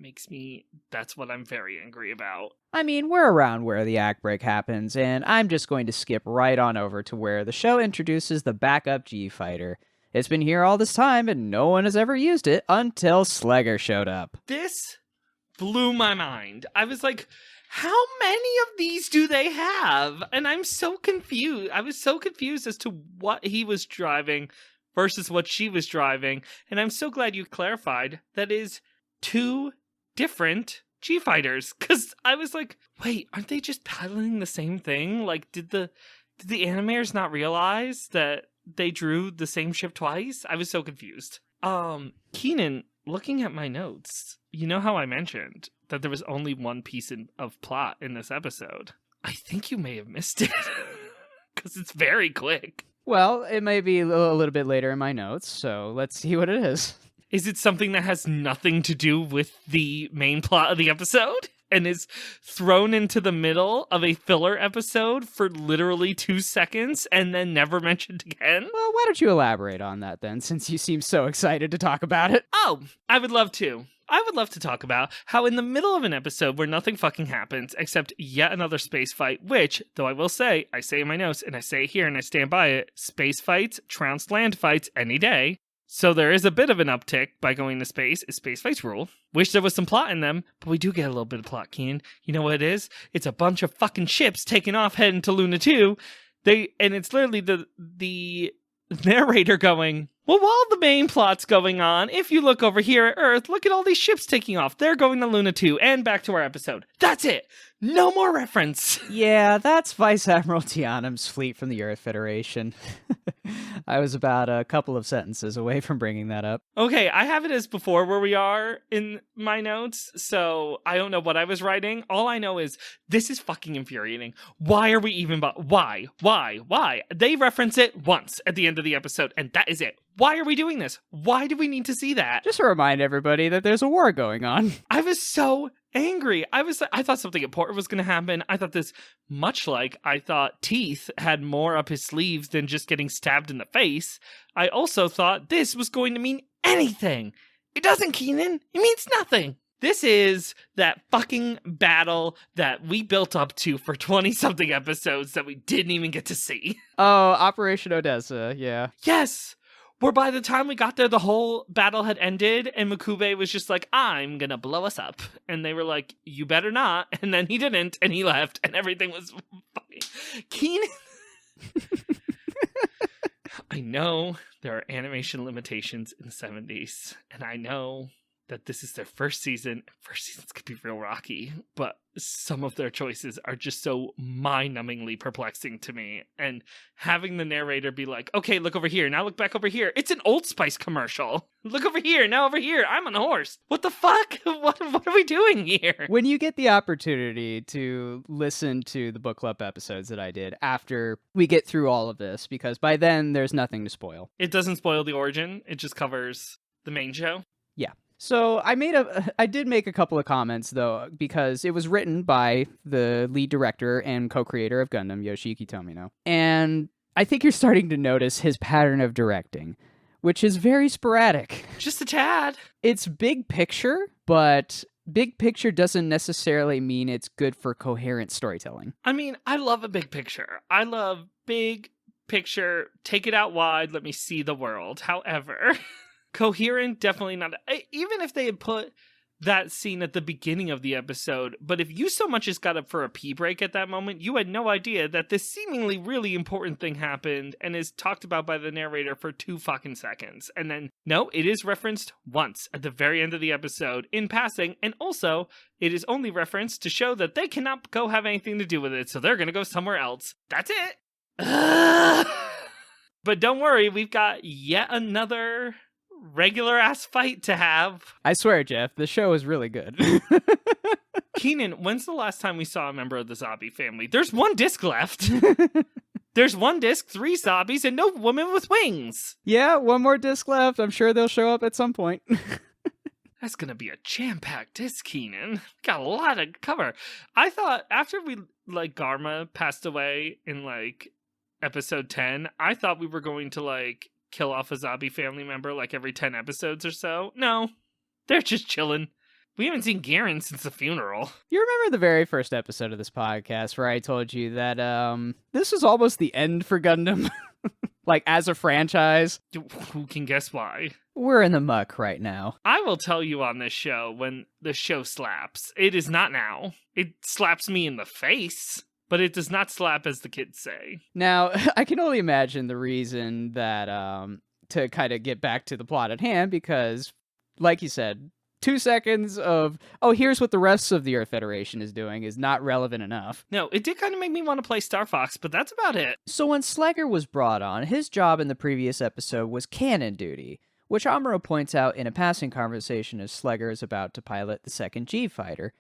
S1: that's what I'm very angry about.
S2: I mean, we're around where the act break happens, and I'm just going to skip right on over to where the show introduces the backup G-Fighter. It's been here all this time, and no one has ever used it until Slegger showed up.
S1: This blew my mind. I was like, how many of these do they have? And I'm so confused. I was so confused as to what he was driving versus what she was driving. And I'm so glad you clarified that is 2 different G-Fighters. Because I was like, wait, aren't they just piloting the same thing? Like, did the animators not realize that they drew the same ship twice? I was so confused. Keenan, looking at my notes, you know how I mentioned that there was only one piece of plot in this episode? I think you may have missed it. Because it's very quick.
S2: Well, it may be a little bit later in my notes, so let's see what it is.
S1: Is it something that has nothing to do with the main plot of the episode? And is thrown into the middle of a filler episode for literally 2 seconds and then never mentioned again?
S2: Well, why don't you elaborate on that then, since you seem so excited to talk about it?
S1: Oh, I would love to. I would love to talk about how in the middle of an episode where nothing fucking happens except yet another space fight, which, though I will say, I say in my notes and I say it here and I stand by it, space fights trounced land fights any day. So there is a bit of an uptick by going to space. Space fights rule. Wish there was some plot in them, but we do get a little bit of plot, Keen. You know what it is? It's a bunch of fucking ships taking off heading to Luna 2. And it's literally the narrator going, well, while the main plot's going on, if you look over here at Earth, look at all these ships taking off. They're going to Luna 2 and back to our episode. That's it. No more reference.
S2: Yeah, that's Vice Admiral Tianum's fleet from the Earth Federation. I was about a couple of sentences away from bringing that up.
S1: Okay, I have it as before where we are in my notes, so I don't know what I was writing. All I know is this is fucking infuriating. Why are we even... Why? They reference it once at the end of the episode, and that is it. Why are we doing this? Why do we need to see that?
S2: Just to remind everybody that there's a war going on.
S1: I was so angry. I thought something important was going to happen. I thought this, much like I thought Teeth had more up his sleeves than just getting stabbed in the face. I also thought this was going to mean anything. It doesn't, Keenan. It means nothing. This is that fucking battle that we built up to for 20-something episodes that we didn't even get to see.
S2: Oh, Operation Odessa, yeah.
S1: Yes! Where by the time we got there, the whole battle had ended, and Mukube was just like, I'm gonna blow us up. And they were like, you better not. And then he didn't, and he left, and everything was fucking... Keenan... I know there are animation limitations in the 70s, and I know that this is their first season. First seasons could be real rocky, but some of their choices are just so mind-numbingly perplexing to me. And having the narrator be like, okay, look over here, now look back over here. It's an Old Spice commercial. Look over here, now over here. I'm on a horse. What the fuck? What are we doing here?
S2: When you get the opportunity to listen to the book club episodes that I did after we get through all of this, because by then there's nothing to spoil.
S1: It doesn't spoil the origin. It just covers the main show.
S2: Yeah. So I did make a couple of comments, though, because it was written by the lead director and co-creator of Gundam, Yoshiki Tomino. And I think you're starting to notice his pattern of directing, which is very sporadic.
S1: Just a tad.
S2: It's big picture, but big picture doesn't necessarily mean it's good for coherent storytelling.
S1: I mean, I love a big picture. I love big picture, take it out wide, let me see the world. However... coherent, definitely not. Even if they had put that scene at the beginning of the episode, but if you so much as got up for a pee break at that moment, you had no idea that this seemingly really important thing happened and is talked about by the narrator for 2 fucking seconds. And then, no, it is referenced once at the very end of the episode in passing, and also it is only referenced to show that they cannot go have anything to do with it, so they're gonna go somewhere else. That's it! But don't worry, we've got yet another... regular ass fight to have.
S2: I swear, Jeff, the show is really good.
S1: Keenan, when's the last time we saw a member of the Zabi family? There's 1 disc left. There's 1 disc, 3 Zabis, and no woman with wings.
S2: Yeah, 1 more disc left. I'm sure they'll show up at some point.
S1: That's gonna be a jam-packed disc, Keenan. Got a lot to cover. I thought after Garma passed away in episode 10, I thought we were going to kill off a Zabi family member every 10 episodes or so. No, they're just chilling. We haven't seen Garen since the funeral.
S2: You remember the very first episode of this podcast where I told you that this was almost the end for Gundam? As a franchise?
S1: Who can guess why?
S2: We're in the muck right now.
S1: I will tell you on this show when the show slaps. It is not now. It slaps me in the face. But it does not slap, as the kids say.
S2: Now, I can only imagine the reason that, to kind of get back to the plot at hand, because, like you said, 2 seconds of, oh, here's what the rest of the Earth Federation is doing is not relevant enough.
S1: No, it did kind of make me want to play Star Fox, but that's about it.
S2: So when Slegger was brought on, his job in the previous episode was cannon duty, which Amuro points out in a passing conversation as Slegger is about to pilot the second G-Fighter.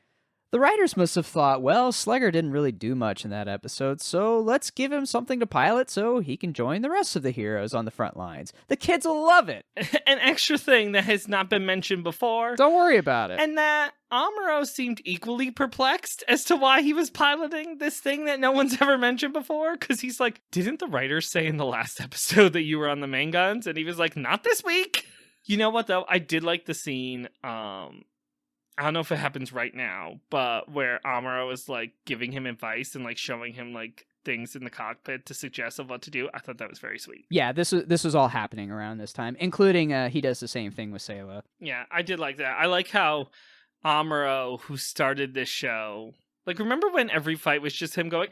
S2: The writers must have thought, well, Slegger didn't really do much in that episode, so let's give him something to pilot so he can join the rest of the heroes on the front lines. The kids will love it!
S1: An extra thing that has not been mentioned before.
S2: Don't worry about it.
S1: And that Amuro seemed equally perplexed as to why he was piloting this thing that no one's ever mentioned before, because he's like, didn't the writers say in the last episode that you were on the main guns? And he was like, not this week! You know what, though? I did like the scene, I don't know if it happens right now, but where Amuro is like giving him advice and like showing him like things in the cockpit to suggest of what to do. I thought that was very sweet.
S2: Yeah, this was all happening around this time, including he does the same thing with Sayla.
S1: Yeah, I did like that. I like how Amuro, who started this show, like, remember when every fight was just him going,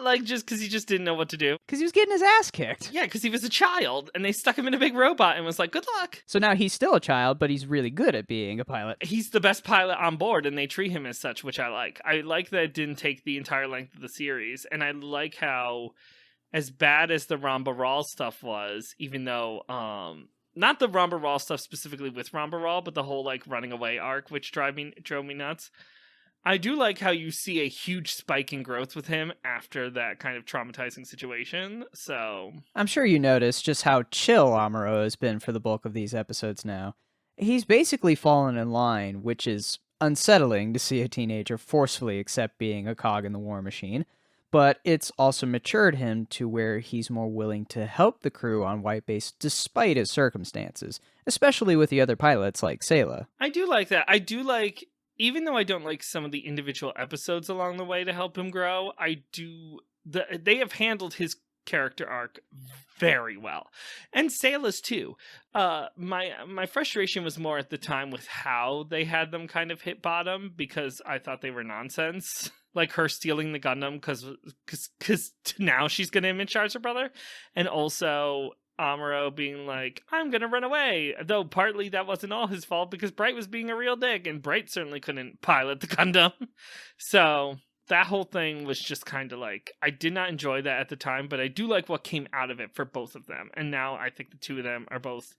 S1: like, just because he just didn't know what to do?
S2: Because he was getting his ass kicked.
S1: Yeah, because he was a child, and they stuck him in a big robot and was like, good luck.
S2: So now he's still a child, but he's really good at being a pilot.
S1: He's the best pilot on board, and they treat him as such, which I like. I like that it didn't take the entire length of the series, and I like how, as bad as the Ramba Ral stuff was, even though, not the Ramba Ral stuff specifically with Ramba Ral, but the whole, like, running away arc, which drove me nuts. I do like how you see a huge spike in growth with him after that kind of traumatizing situation, so...
S2: I'm sure you noticed just how chill Amuro has been for the bulk of these episodes now. He's basically fallen in line, which is unsettling to see a teenager forcefully accept being a cog in the war machine, but it's also matured him to where he's more willing to help the crew on White Base despite his circumstances, especially with the other pilots like Sayla.
S1: I do like that. I do like... Even though I don't like some of the individual episodes along the way to help him grow, they have handled his character arc very well. And Sayla's too. My frustration was more at the time with how they had them kind of hit bottom, because I thought they were nonsense. Like her stealing the Gundam because now she's going to image charge her brother. And also... Amuro being like, I'm gonna run away, though partly that wasn't all his fault because Bright was being a real dick, and Bright certainly couldn't pilot the Gundam. So that whole thing was just kind of like, I did not enjoy that at the time, but I do like what came out of it for both of them, and now I think the two of them are both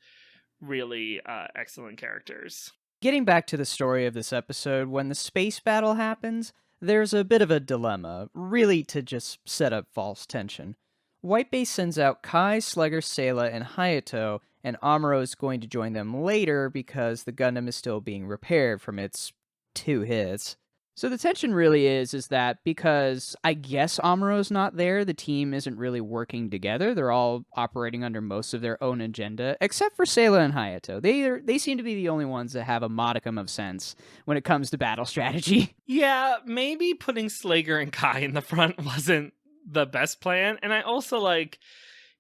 S1: really excellent characters.
S2: Getting back to the story of this episode, when the space battle happens, there's a bit of a dilemma, really to just set up false tension. White Base sends out Kai, Slugger, Sayla, and Hayato, and Amuro is going to join them later because the Gundam is still being repaired from its 2 hits. So the tension really is that because I guess Amuro's not there, the team isn't really working together. They're all operating under most of their own agenda, except for Sayla and Hayato. They seem to be the only ones that have a modicum of sense when it comes to battle strategy.
S1: Yeah, maybe putting Slager and Kai in the front wasn't the best plan. And I also like,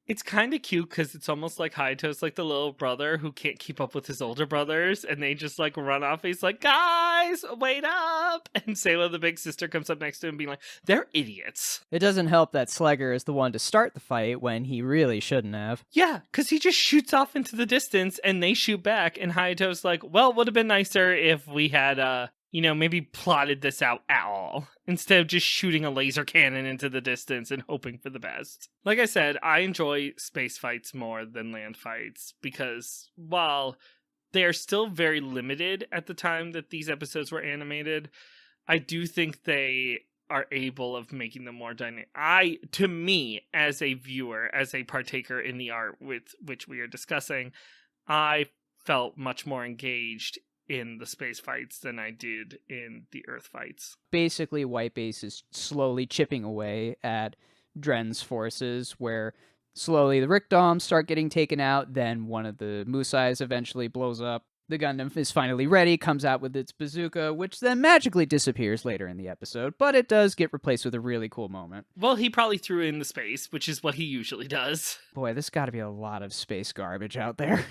S1: it's kind of cute because it's almost like Hayato's like the little brother who can't keep up with his older brothers, and they just like run off. He's like, guys, wait up. And Sayla, the big sister, comes up next to him being like, they're idiots.
S2: It doesn't help that Slugger is the one to start the fight when he really shouldn't have.
S1: Yeah, because he just shoots off into the distance and they shoot back, and Hayato's like, well, it would have been nicer if we had maybe plotted this out at all, instead of just shooting a laser cannon into the distance and hoping for the best. Like I said, I enjoy space fights more than land fights, because while they are still very limited at the time that these episodes were animated, I do think they are able of making them more dynamic. To me, as a viewer, as a partaker in the art with which we are discussing, I felt much more engaged in the space fights than I did in the Earth fights.
S2: Basically, White Base is slowly chipping away at Dren's forces, where slowly the Rickdoms start getting taken out, then one of the Musais eventually blows up. The Gundam is finally ready, comes out with its bazooka, which then magically disappears later in the episode, but it does get replaced with a really cool moment.
S1: Well, he probably threw it in the space, which is what he usually does.
S2: Boy, there's gotta be a lot of space garbage out there.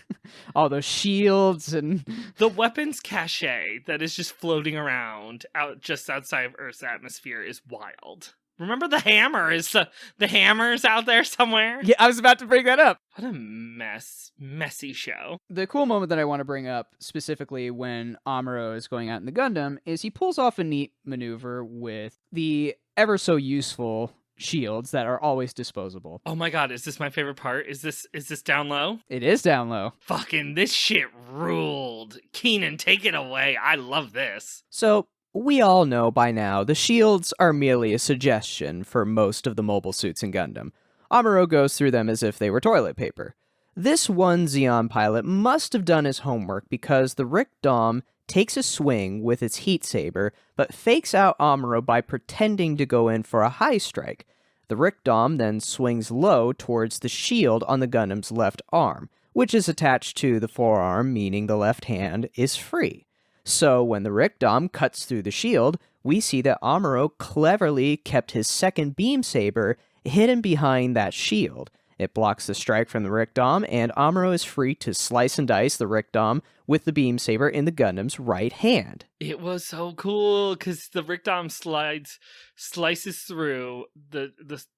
S2: All those shields and...
S1: The weapons cache that is just floating around just outside of Earth's atmosphere is wild. Remember the hammer? The hammer's out there somewhere?
S2: Yeah, I was about to bring that up.
S1: What a messy show.
S2: The cool moment that I want to bring up, specifically when Amuro is going out in the Gundam, is he pulls off a neat maneuver with the ever so useful shields that are always disposable.
S1: Oh my god, is this my favorite part? Is this down low?
S2: It is down low.
S1: Fucking this shit ruled. Keenan, take it away. I love this.
S3: So, we all know by now the shields are merely a suggestion for most of the mobile suits in Gundam. Amuro goes through them as if they were toilet paper. This one Zeon pilot must have done his homework because the Rickdom takes a swing with its heat saber, but fakes out Amuro by pretending to go in for a high strike. The Rickdom then swings low towards the shield on the Gundam's left arm, which is attached to the forearm, meaning the left hand is free. So when the Rickdom cuts through the shield, we see that Amuro cleverly kept his second beam saber hidden behind that shield. It blocks the strike from the Rickdom, and Amuro is free to slice and dice the Rickdom with the beam saber in the Gundam's right hand.
S1: It was so cool because the Rickdom slices through. The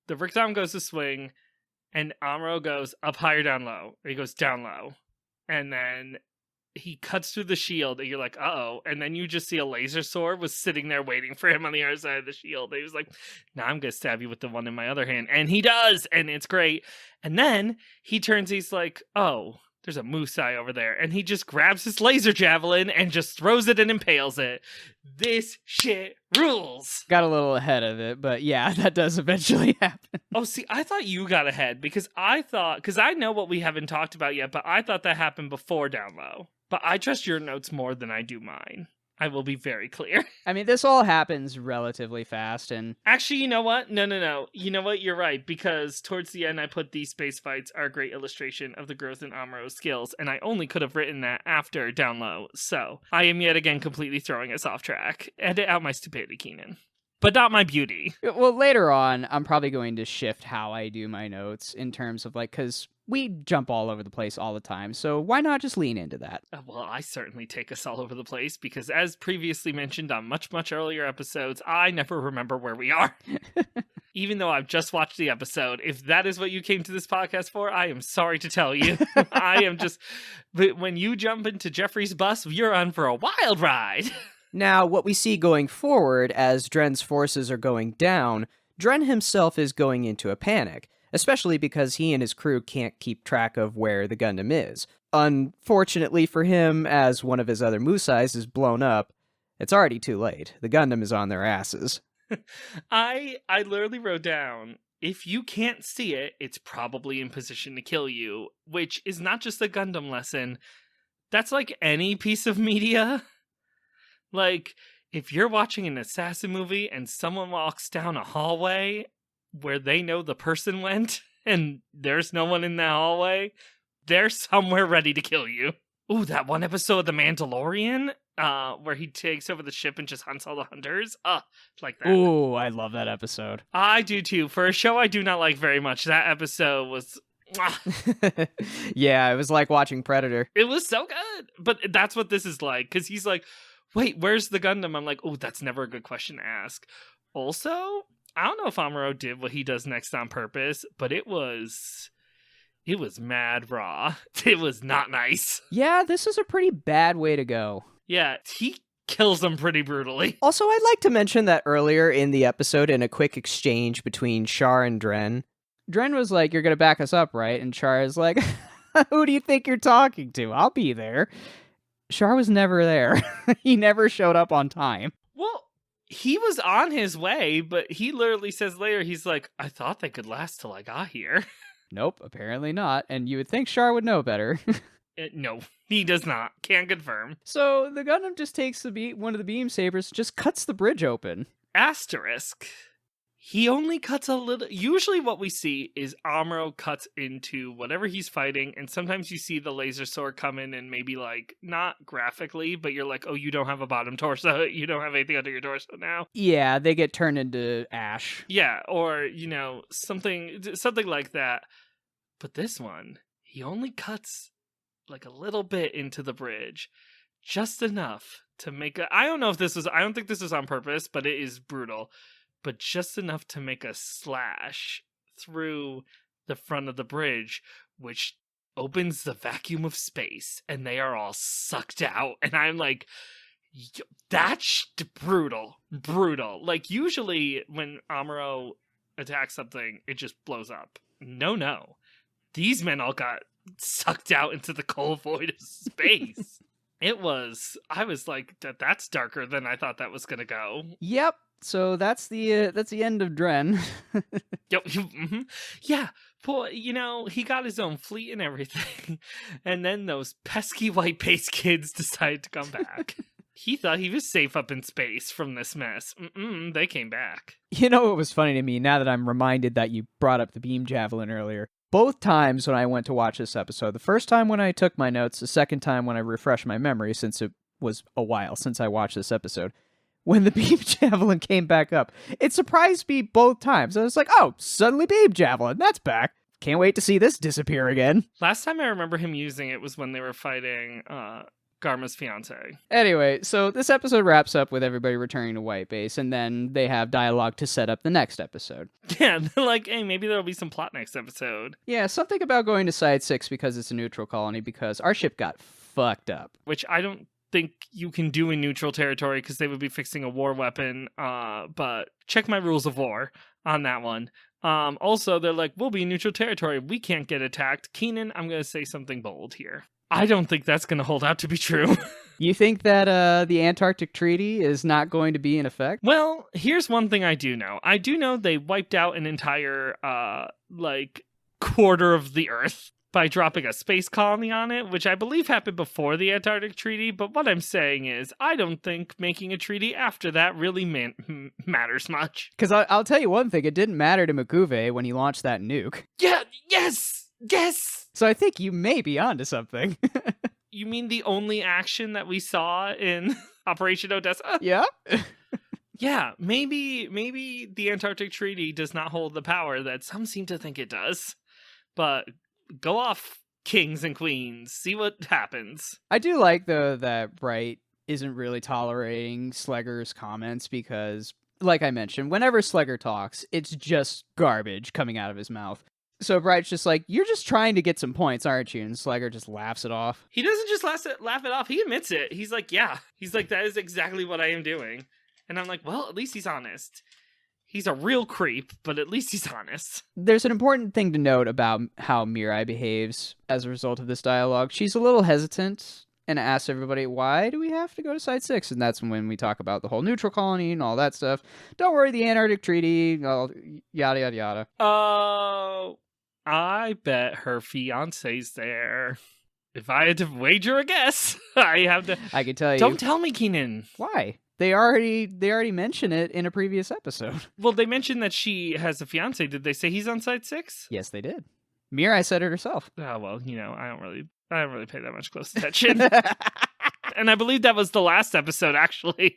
S1: Rickdom goes to swing, and Amuro goes up high or down low. Or he goes down low. And then he cuts through the shield, and you're like, uh-oh. And then you just see a laser sword was sitting there waiting for him on the other side of the shield. And he was like, nah, I'm going to stab you with the one in my other hand. And he does, and it's great. And then he turns, he's like, oh, there's a moose eye over there. And he just grabs his laser javelin and just throws it and impales it. This shit rules.
S2: Got a little ahead of it, but yeah, that does eventually happen.
S1: Oh, see, I thought you got ahead because I know what we haven't talked about yet, but I thought that happened before Down Low. But I trust your notes more than I do mine. I will be very clear.
S2: I mean, this all happens relatively fast, and
S1: actually, you know what? No. You know what? You're right, because towards the end, I put these space fights are a great illustration of the growth in Amuro's skills, and I only could have written that after Down Low. So I am yet again completely throwing us off track. Edit out my stupidity, Keenan. But not my beauty.
S2: Well, later on, I'm probably going to shift how I do my notes in terms of, like, because we jump all over the place all the time, so why not just lean into that?
S1: Well, I certainly take us all over the place, because as previously mentioned on much, much earlier episodes, I never remember where we are. Even though I've just watched the episode, if that is what you came to this podcast for, I am sorry to tell you. But when you jump into Jeffrey's bus, you're on for a wild ride.
S3: Now, what we see going forward as Dren's forces are going down, Dren himself is going into a panic, especially because he and his crew can't keep track of where the Gundam is. Unfortunately for him, as one of his other Musais is blown up, it's already too late. The Gundam is on their asses.
S1: I literally wrote down, if you can't see it, it's probably in position to kill you, which is not just a Gundam lesson. That's like any piece of media. Like, if you're watching an assassin movie and someone walks down a hallway where they know the person went and there's no one in that hallway, they're somewhere ready to kill you. Ooh, that one episode of The Mandalorian, where he takes over the ship and just hunts all the hunters. Like that.
S2: Ooh, I love that episode.
S1: I do too. For a show I do not like very much, that episode was...
S3: Yeah, it was like watching Predator.
S1: It was so good. But that's what this is like, because he's like, wait, where's the Gundam? I'm like, oh, that's never a good question to ask. Also, I don't know if Amuro did what he does next on purpose, but it was mad raw. It was not nice.
S2: Yeah, this is a pretty bad way to go.
S1: Yeah, he kills them pretty brutally.
S3: Also, I'd like to mention that earlier in the episode, in a quick exchange between Char and Dren
S2: was like, you're going to back us up, right? And Char is like, who do you think you're talking to? I'll be there. Char was never there. He never showed up on time.
S1: Well, he was on his way, but he literally says later, he's like, I thought they could last till I got here.
S2: Nope, apparently not. And you would think Char would know better.
S1: No, he does not. Can't confirm.
S2: So the Gundam just takes one of the beam sabers, just cuts the bridge open.
S1: Asterisk. He only cuts a little. Usually what we see is Amuro cuts into whatever he's fighting, and sometimes you see the laser sword come in and maybe, like, not graphically, but you're like, oh, you don't have a bottom torso. You don't have anything under your torso now.
S2: Yeah, they get turned into ash.
S1: Yeah, or, something like that. But this one, he only cuts, like, a little bit into the bridge. Just enough to make I don't think this was on purpose, but it is brutal. But just enough to make a slash through the front of the bridge, which opens the vacuum of space, and they are all sucked out. And I'm like, that's brutal. Like, usually when Amuro attacks something, it just blows up. No. These men all got sucked out into the cold void of space. I was like, that's darker than I thought that was going to go.
S2: Yep. So that's the end of Dren.
S1: Yep. Mm-hmm. Yeah. Well, he got his own fleet and everything. And then those pesky white base kids decided to come back. He thought he was safe up in space from this mess. They came back.
S2: You know what was funny to me, now that I'm reminded that you brought up the beam javelin earlier? both times when I went to watch this episode, the first time when I took my notes, the second time when I refreshed my memory, since it was a while since I watched this episode, when the beam javelin came back up, it surprised me both times. I was like, oh, suddenly beam javelin, that's back. Can't wait to see this disappear again.
S1: Last time I remember him using it was when they were fighting Garma's fiance.
S2: Anyway, so this episode wraps up with everybody returning to White Base, and then they have dialogue to set up the next episode.
S1: Yeah, they're like, hey, maybe there'll be some plot next episode.
S2: Yeah, something about going to Side 6 because it's a neutral colony, because our ship got fucked up.
S1: Which I don't think you can do in neutral territory because they would be fixing a war weapon. But check my rules of war on that one. Also, they're like, we'll be in neutral territory. We can't get attacked. Keenan, I'm going to say something bold here. I don't think that's going to hold out to be true.
S2: You think that the Antarctic Treaty is not going to be in effect?
S1: Well, here's one thing I do know. I do know they wiped out an entire, quarter of the Earth by dropping a space colony on it, which I believe happened before the Antarctic Treaty. But what I'm saying is, I don't think making a treaty after that really matters much.
S2: Because I'll tell you one thing, it didn't matter to Makuve when he launched that nuke.
S1: Yeah, yes!
S2: So I think you may be onto something.
S1: You mean the only action that we saw in Operation Odessa?
S2: Yeah.
S1: Yeah, maybe the Antarctic Treaty does not hold the power that some seem to think it does. But go off, kings and queens. See what happens.
S2: I do like, though, that Bright isn't really tolerating Slegger's comments because, like I mentioned, whenever Slegger talks, it's just garbage coming out of his mouth. So Bright's just like, you're just trying to get some points, aren't you? And Slegger just laughs it off.
S1: He doesn't just laugh it off. He admits it. He's like, yeah. He's like, that is exactly what I am doing. And I'm like, well, at least he's honest. He's a real creep, but at least he's honest.
S2: There's an important thing to note about how Mirai behaves as a result of this dialogue. She's a little hesitant and asks everybody, why do we have to go to Side 6? And that's when we talk about the whole neutral colony and all that stuff. Don't worry, the Antarctic Treaty, yada, yada, yada.
S1: Oh, I bet her fiance's there. If I had to wager a guess, I
S2: can tell you.
S1: Don't tell me, Keenan.
S2: Why? They already mentioned it in a previous episode.
S1: Well, they mentioned that she has a fiance. Did they say he's on Side 6?
S2: Yes, they did. Mirai said it herself.
S1: Oh, well, I don't really pay that much close attention. And I believe that was the last episode, actually.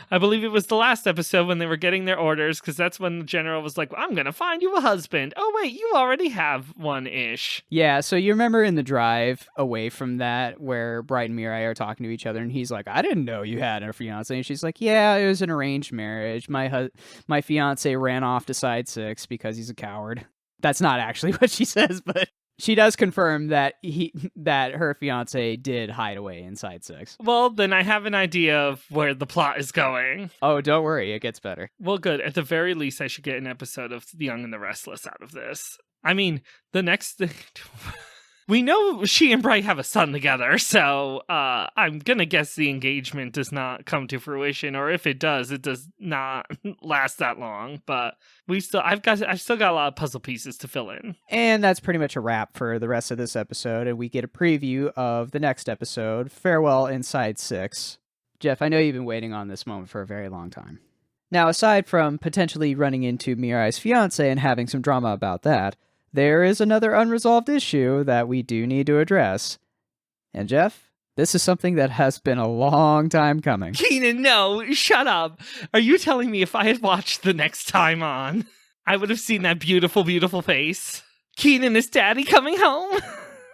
S1: I believe it was the last episode when they were getting their orders, because that's when the general was like, I'm going to find you a husband. Oh, wait, you already have one-ish.
S2: Yeah, so you remember in the drive away from that where Bright and Mirai are talking to each other, and he's like, I didn't know you had a fiance. And she's like, yeah, it was an arranged marriage. My fiance ran off to Side 6 because he's a coward. That's not actually what she says, but she does confirm that her fiance did hide away in Side 6.
S1: Well, then I have an idea of where the plot is going.
S2: Oh, don't worry, it gets better.
S1: Well, good. At the very least, I should get an episode of The Young and the Restless out of this. I mean, the next thing... We know she and Bright have a son together, so I'm gonna guess the engagement does not come to fruition, or if it does not last that long. But I've still got a lot of puzzle pieces to fill in.
S2: And that's pretty much a wrap for the rest of this episode, and we get a preview of the next episode, Farewell in Side 6. Jeff, I know you've been waiting on this moment for a very long time. Now, aside from potentially running into Mirai's fiance and having some drama about that, there is another unresolved issue that we do need to address. And Jeff, this is something that has been a long time coming.
S1: Keenan, no, shut up. Are you telling me if I had watched the next time on, I would have seen that beautiful, beautiful face? Keenan, is Daddy coming home?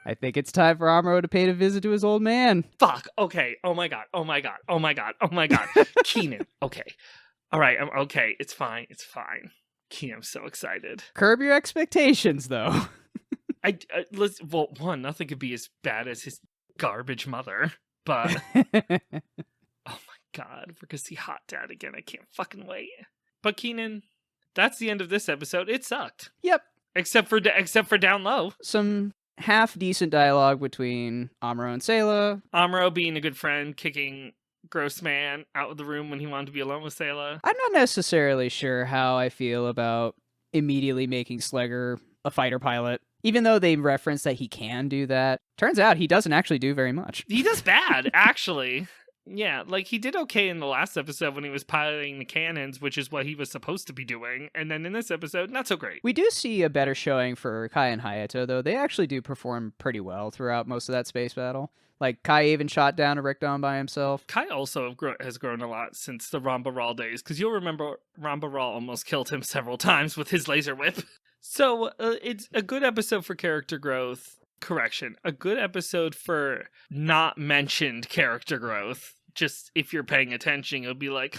S2: I think it's time for Amuro to pay a visit to his old man.
S1: Fuck, okay, oh my god. Keenan, okay. All right, I'm okay, it's fine. Keenan, I'm so excited.
S2: Curb your expectations, though.
S1: Nothing could be as bad as his garbage mother, but oh my god, we're gonna see Hot Dad again. I can't fucking wait. But Keenan, that's the end of this episode. It sucked.
S2: Yep.
S1: Except for down low.
S2: Some half decent dialogue between Amuro and Sayla.
S1: Amuro being a good friend, kicking Grossman out of the room when he wanted to be alone with Sayla.
S2: I'm not necessarily sure how I feel about immediately making Slegger a fighter pilot. Even though they reference that he can do that, turns out he doesn't actually do very much.
S1: He does bad, actually. Yeah, like he did okay in the last episode when he was piloting the cannons, which is what he was supposed to be doing. And then in this episode, not so great.
S2: We do see a better showing for Kai and Hayato, though. They actually do perform pretty well throughout most of that space battle. Like, Kai even shot down a Rickdon by himself.
S1: Kai also has grown a lot since the Ramba Ral days, because you'll remember Ramba Ral almost killed him several times with his laser whip. So it's a good episode for character growth. Correction, a good episode for not mentioned character growth. Just if you're paying attention, you'll be like,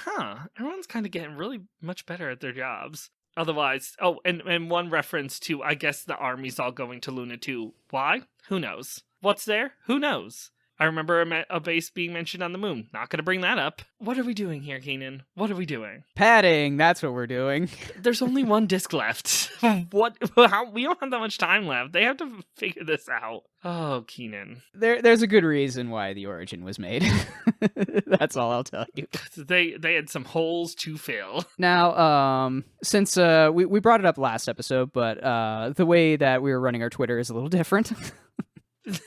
S1: everyone's kind of getting really much better at their jobs. Otherwise, and one reference to, I guess the army's all going to Luna 2. Why? Who knows? What's there? Who knows? I remember a base being mentioned on the moon. Not going to bring that up. What are we doing here, Keenan? What are we doing?
S2: Padding, that's what we're doing.
S1: There's only one disc left. What? How? We don't have that much time left. They have to figure this out. Oh, Keenan.
S2: There's a good reason why the origin was made. That's all I'll tell you.
S1: They had some holes to fill.
S2: Now, since we brought it up last episode, but the way that we were running our Twitter is a little different.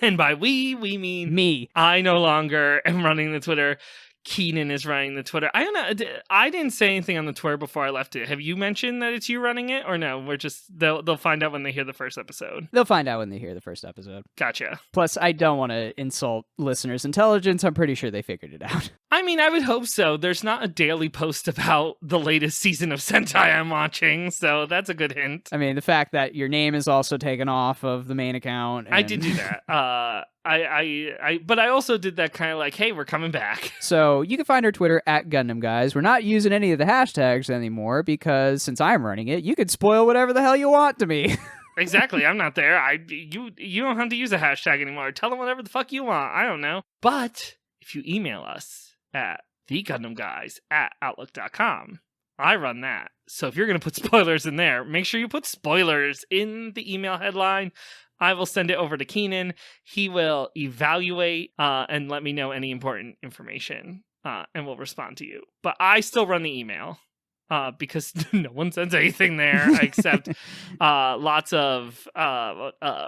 S1: And by we mean
S2: me.
S1: I no longer am running the Twitter. Keenan is running the Twitter. I don't know. I didn't say anything on the Twitter before I left it. Have you mentioned that it's you running it, or no? We're just they'll find out when they hear the first episode.
S2: They'll find out when they hear the first episode.
S1: Gotcha.
S2: Plus, I don't want to insult listeners' intelligence. I'm pretty sure they figured it out.
S1: I mean, I would hope so. There's not a daily post about the latest season of Sentai I'm watching, so that's a good hint.
S2: I mean, the fact that your name is also taken off of the main account.
S1: I did do that. But I also did that kind of like, hey, we're coming back.
S2: So you can find our Twitter at Gundam Guys. We're not using any of the hashtags anymore because since I'm running it, you could spoil whatever the hell you want to me.
S1: Exactly. I'm not there. You don't have to use a hashtag anymore. Tell them whatever the fuck you want. I don't know. But if you email us at thegundamguys@outlook.com, I run that. So if you're going to put spoilers in there, make sure you put spoilers in the email headline. I will send it over to Keenan. He will evaluate and let me know any important information, and we'll respond to you. But I still run the email because no one sends anything there except lots of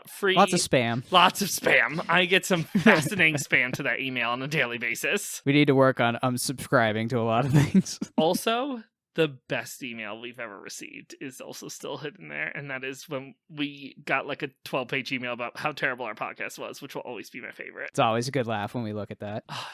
S1: free...
S2: Lots of spam.
S1: Lots of spam. I get some fascinating spam to that email on a daily basis.
S2: We need to work on unsubscribing to a lot of things.
S1: Also, the best email we've ever received is also still hidden there, and that is when we got like a 12-page email about how terrible our podcast was, which will always be my favorite.
S2: It's always a good laugh when we look at that.
S1: Oh,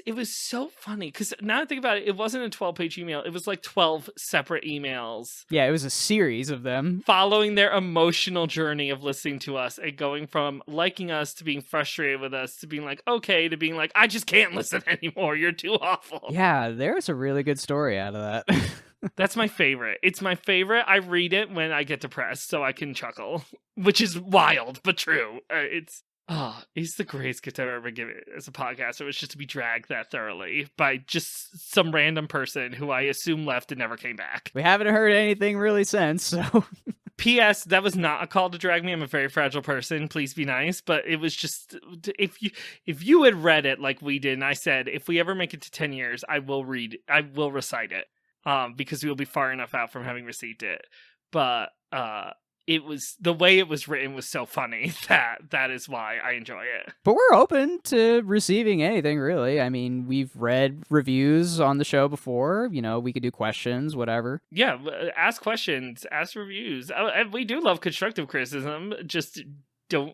S1: it was so funny, because now I think about it, it wasn't a 12-page email, it was like 12 separate emails.
S2: Yeah, it was a series of them.
S1: Following their emotional journey of listening to us and going from liking us to being frustrated with us to being like, okay, to being like, I just can't listen anymore, you're too awful.
S2: Yeah, there's a really good story out of that.
S1: That's my favorite. It's my favorite. I read it when I get depressed so I can chuckle, which is wild, but true. He's the greatest gift I've ever given as a podcaster. It was just to be dragged that thoroughly by just some random person who I assume left and never came back.
S2: We haven't heard anything really since, so...
S1: P.S. That was not a call to drag me. I'm a very fragile person. Please be nice. But it was just, if you had read it like we did, and I said, if we ever make it to 10 years, I will recite it. Because we will be far enough out from having received it. But it was, the way it was written was so funny that is why I enjoy it.
S2: But we're open to receiving anything, really. I mean, we've read reviews on the show before. You know, we could do questions, whatever.
S1: Yeah, ask questions, ask reviews. We do love constructive criticism. Just don't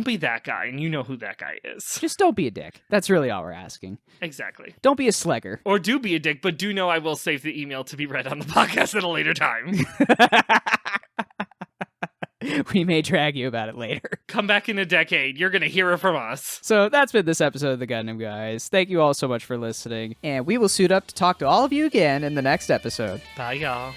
S1: be that guy, and you know who that guy is.
S2: Just don't be a dick. That's really all we're asking.
S1: Exactly.
S2: Don't be a slugger.
S1: Or do be a dick, but do know I will save the email to be read on the podcast at a later time.
S2: We may drag you about it later.
S1: Come back in a decade. You're going to hear it from us.
S2: So that's been this episode of the Gundam Guys. Thank you all so much for listening. And we will suit up to talk to all of you again in the next episode.
S1: Bye, y'all.